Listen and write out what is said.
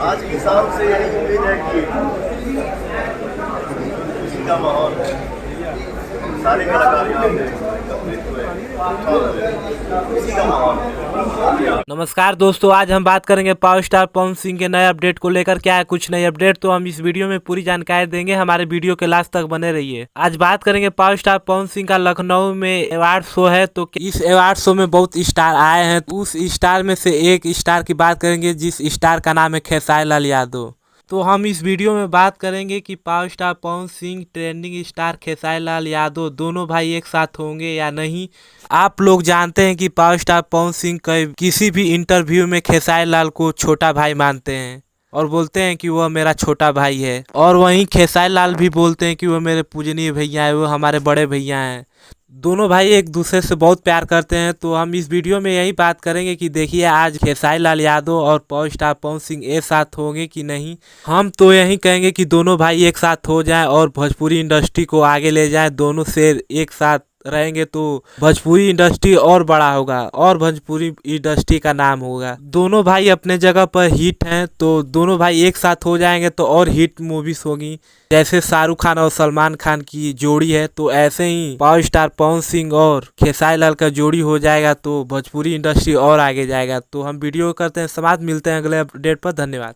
आज की शाम से यही उम्मीद है कि खुशी का माहौल है। सारे कलाकार यहाँ पे एकत्रित हुए, खुशी का माहौल है। नमस्कार दोस्तों, आज हम बात करेंगे पावर स्टार पवन सिंह के नए अपडेट को लेकर। क्या है कुछ नई अपडेट, तो हम इस वीडियो में पूरी जानकारी देंगे। हमारे वीडियो के लास्ट तक बने रहिए। आज बात करेंगे पावर स्टार पवन सिंह का लखनऊ में अवार्ड शो है, तो इस अवार्ड शो में बहुत स्टार आए हैं। उस स्टार में से एक स्टार की बात करेंगे, जिस स्टार का नाम है खेसारी लाल यादव। तो हम इस वीडियो में बात करेंगे कि power star Pawan Singh, trending star Khesari Lal Yadav दोनों भाई एक साथ होंगे या नहीं। आप लोग जानते हैं कि पावर स्टार पवन सिंह किसी भी इंटरव्यू में खेसारी लाल को छोटा भाई मानते हैं और बोलते हैं कि वह मेरा छोटा भाई है। और वहीं खेसारी लाल भी बोलते हैं कि वह मेरे पूजनीय भैया है, वो हमारे बड़े भैया हैं। दोनों भाई एक दूसरे से बहुत प्यार करते हैं। तो हम इस वीडियो में यही बात करेंगे कि देखिए आज खेसारी लाल यादव और पावर स्टार पवन सिंह एक साथ होंगे कि नहीं। हम तो यही कहेंगे कि दोनों भाई एक साथ हो जाएं और भोजपुरी इंडस्ट्री को आगे ले जाएं। दोनों शेर एक साथ रहेंगे तो भोजपुरी इंडस्ट्री और बड़ा होगा और भोजपुरी इंडस्ट्री का नाम होगा। दोनों भाई अपने जगह पर हिट हैं, तो दोनों भाई एक साथ हो जाएंगे तो और हिट मूवीज होगी। जैसे शाहरुख खान और सलमान खान की जोड़ी है, तो ऐसे ही पावर स्टार पवन सिंह और खेसारी लाल का जोड़ी हो जाएगा तो भोजपुरी इंडस्ट्री और आगे जाएगा। तो हम वीडियो करते हैं समाप्त, मिलते हैं अगले अपडेट पर। धन्यवाद।